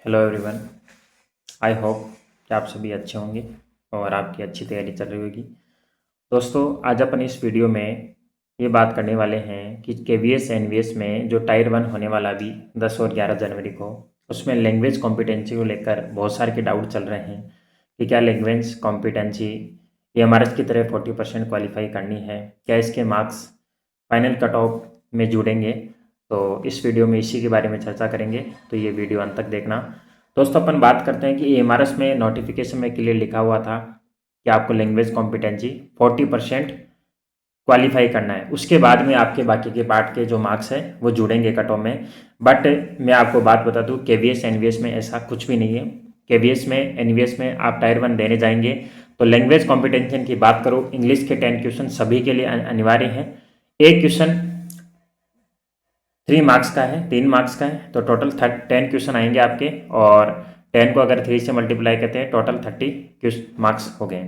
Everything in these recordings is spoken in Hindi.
Hello everyone. आई होप कि आप सभी अच्छे होंगे और आपकी अच्छी तैयारी चल रही होगी। दोस्तों, आज अपन इस वीडियो में ये बात करने वाले हैं कि केवीएस एनवीएस में जो टायर 1 होने वाला अभी 10 और 11 जनवरी को, उसमें लैंग्वेज कॉम्पिटेंसी को लेकर बहुत सारे के डाउट चल रहे हैं कि क्या लैंग्वेज कॉम्पिटेंसी ये हमारे की तरह 40% क्वालिफाई करनी है, क्या इसके मार्क्स फाइनल कट ऑफ में जुड़ेंगे। तो इस वीडियो में इसी के बारे में चर्चा करेंगे, तो ये वीडियो अंत तक देखना। दोस्तों, अपन बात करते हैं कि एमआरएस में नोटिफिकेशन में क्लियर लिखा हुआ था कि आपको लैंग्वेज कॉम्पिटेंसी 40% क्वालिफाई करना है, उसके बाद में आपके बाकी के पार्ट के जो मार्क्स हैं वो जुड़ेंगे कट ऑफ में। बट मैं आपको बात बता दूं, केवीएस एनवीएस में ऐसा कुछ भी नहीं है। केवीएस में एनवीएस में आप टायर 1 देने जाएंगे तो लैंग्वेज कॉम्पिटेंशन की बात करो, इंग्लिश के 10 क्वेश्चन सभी के लिए अनिवार्य हैं। एक क्वेश्चन 3 मार्क्स का है, 3 मार्क्स का है, तो टोटल 10 क्वेश्चन आएंगे आपके, और 10 को अगर 3 से मल्टीप्लाई करते हैं टोटल 30 मार्क्स हो गए।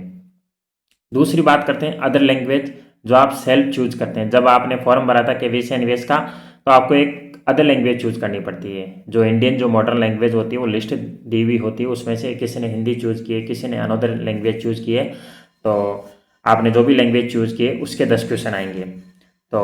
दूसरी बात करते हैं अदर लैंग्वेज जो आप सेल्फ चूज करते हैं। जब आपने फॉर्म भरा था केवीएस एनवीएस का, तो आपको एक अदर लैंग्वेज चूज करनी पड़ती है। जो इंडियन जो मॉडर्न लैंग्वेज होती है वो लिस्ट दी हुई होती है, उसमें से किसी ने हिंदी चूज की है, किसी ने अनदर लैंग्वेज चूज की है। तो आपने जो भी लैंग्वेज चूज की है उसके 10 क्वेश्चन आएंगे, तो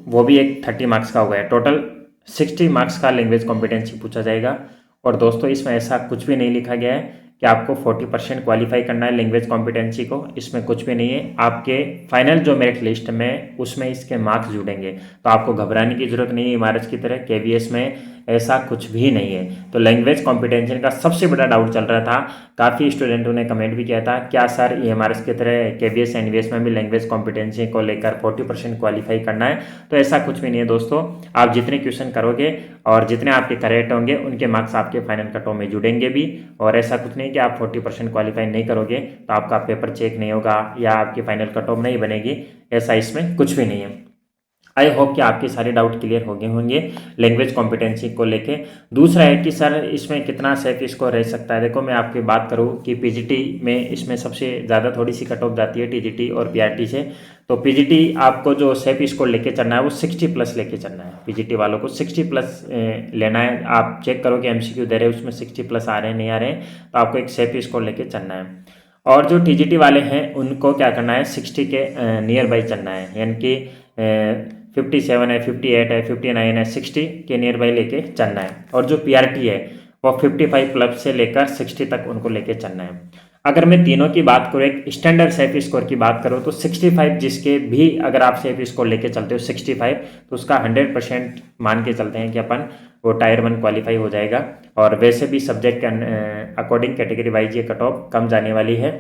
वो भी एक 30 मार्क्स का हो गया। टोटल 60 मार्क्स का लैंग्वेज कॉम्पिटेंसी पूछा जाएगा। और दोस्तों, इसमें ऐसा कुछ भी नहीं लिखा गया है कि आपको 40% क्वालिफाई करना है लैंग्वेज कॉम्पिटेंसी को, इसमें कुछ भी नहीं है। आपके फाइनल जो मेरिट लिस्ट में उसमें इसके मार्क्स जुड़ेंगे, तो आपको घबराने की जरूरत नहीं है। इमारत की तरह केवीएस में ऐसा कुछ भी नहीं है। तो लैंग्वेज कॉम्पिटेंशन का सबसे बड़ा डाउट चल रहा था, काफ़ी स्टूडेंटों ने कमेंट भी किया था, क्या सर ईएमआरएस की तरह केवीएस एनवीएस में भी लैंग्वेज कॉम्पिटेंसी को लेकर 40% क्वालिफाई करना है? तो ऐसा कुछ भी नहीं है दोस्तों। आप जितने क्वेश्चन करोगे और जितने आपके करेक्ट होंगे उनके मार्क्स आपके फाइनल कटों में जुड़ेंगे भी। और ऐसा कुछ नहीं कि आप 40% क्वालिफाई नहीं करोगे तो आपका पेपर चेक नहीं होगा या आपकी फाइनल कट ऑफ नहीं बनेगी, ऐसा इसमें कुछ भी नहीं है। आई होप कि आपके सारे डाउट क्लियर हो गए होंगे लैंग्वेज कॉम्पिटेंसी को लेके। दूसरा है कि सर इसमें कितना सेफ स्कोर रह सकता है। देखो, मैं आपकी बात करूँ कि पीजीटी में इसमें सबसे ज़्यादा थोड़ी सी कट ऑफ जाती है टीजीटी और पीआरटी से। तो पीजीटी आपको जो सेफ स्कोर लेके चलना है वो 60+ लेके चलना है। पीजीटी वालों को 60+ लेना है। आप चेक करो कि एमसीक्यू दे रहे हैं उसमें 60+ आ रहे हैं नहीं आ रहे हैं, तो आपको एक सेफ स्कोर लेके चलना है। और जो टीजीटी वाले हैं उनको क्या करना है, 60 के नियर बाई चलना है, यानी कि 57 है, 58 है, 59 है, 60 के नियर बाई लेके चलना है। और जो पीआरटी है वो 55+ से लेकर 60 तक उनको लेके चलना है। अगर मैं तीनों की बात करूँ, एक स्टैंडर्ड सेफ स्कोर की बात करूँ, तो 65 जिसके भी अगर आप सेफ स्कोर लेके चलते हो 65, तो उसका 100% मान के चलते हैं कि अपन वो टायर 1 क्वालिफाई हो जाएगा। और वैसे भी सब्जेक्ट के अकॉर्डिंग कैटेगरी वाइज ये कट ऑफ कम जाने वाली है,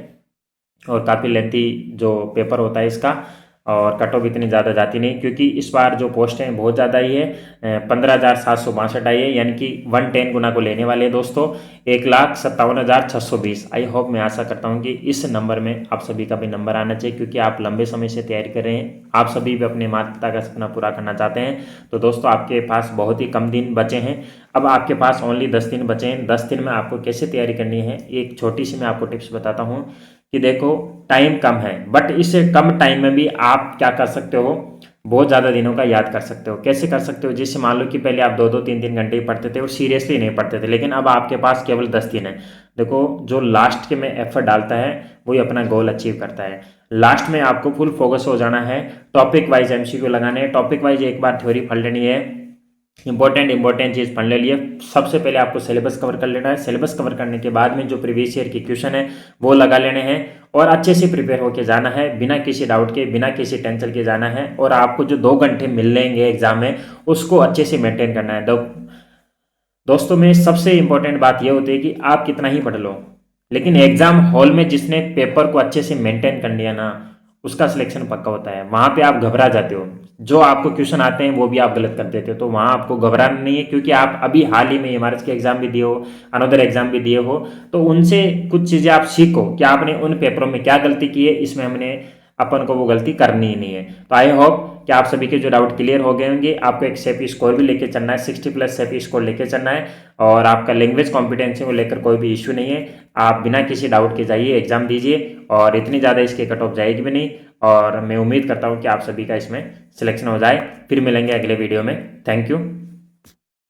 और काफ़ी लेंथी जो पेपर होता है इसका, और कट ऑफ इतनी ज़्यादा जाती नहीं, क्योंकि इस बार जो पोस्टें बहुत ज़्यादा ही है। 15,762 आई है, यानी कि 110 गुना को लेने वाले हैं दोस्तों, 1,57,620। आई होप, मैं आशा करता हूँ कि इस नंबर में आप सभी का भी नंबर आना चाहिए, क्योंकि आप लंबे समय से तैयारी कर रहे हैं, आप सभी भी अपने माता पिता का सपना पूरा करना चाहते हैं। तो दोस्तों, आपके पास बहुत ही कम दिन बचे हैं। अब आपके पास ओनली 10 दिन बचे हैं। 10 दिन में आपको कैसे तैयारी करनी है, एक छोटी सी मैं आपको टिप्स बताता हूँ कि देखो, टाइम कम है, बट इससे कम टाइम में भी आप क्या कर सकते हो, बहुत ज़्यादा दिनों का याद कर सकते हो। कैसे कर सकते हो? जैसे मान लो कि पहले आप 2-2 3-3 घंटे ही पढ़ते थे और सीरियसली नहीं पढ़ते थे, लेकिन अब आपके पास केवल 10 दिन है। देखो, जो लास्ट के में एफर्ट डालता है वही अपना गोल अचीव करता है। लास्ट में आपको फुल फोकस हो जाना है, टॉपिक वाइज एमसीक्यू लगाने हैं, टॉपिक वाइज एक बार थ्योरी पढ़ लेनी है, इंपॉर्टेंट चीज़ पढ़ ले लिए। सबसे पहले आपको सिलेबस कवर कर लेना है। सिलेबस कवर करने के बाद में जो प्रीवियस ईयर के क्वेश्चन है वो लगा लेने हैं, और अच्छे से प्रिपेयर होके जाना है, बिना किसी डाउट के, बिना किसी टेंशन के जाना है। और आपको जो 2 घंटे मिल लेंगे एग्जाम में उसको अच्छे से मेंटेन करना है। दोस्तों, में सबसे इंपॉर्टेंट बात यह होती है कि आप कितना ही पढ़ लो, लेकिन एग्जाम हॉल में जिसने पेपर को अच्छे से मेंटेन कर लिया ना, उसका सिलेक्शन पक्का होता है। वहां पे आप घबरा जाते हो, जो आपको क्वेश्चन आते हैं वो भी आप गलत कर देते हो, तो वहां आपको घबराना नहीं है, क्योंकि आप अभी हाल ही में एमआरएस के एग्जाम भी दिए हो, अनदर एग्जाम भी दिए हो, तो उनसे कुछ चीजें आप सीखो कि आपने उन पेपरों में क्या गलती की है, इसमें हमने अपन को वो गलती करनी ही नहीं है। तो आई होप कि आप सभी के जो डाउट क्लियर हो गए होंगे। आपको एक सेफ स्कोर भी लेके चलना है, 60+ सेफ स्कोर लेके चलना है, और आपका लैंग्वेज कॉम्पिटेंसी को लेकर कोई भी इश्यू नहीं है। आप बिना किसी डाउट के जाइए, एग्जाम दीजिए, और इतनी ज़्यादा इसके कट ऑफ जाएगी भी नहीं। और मैं उम्मीद करता हूँ कि आप सभी का इसमें सिलेक्शन हो जाए। फिर मिलेंगे अगले वीडियो में। Thank you.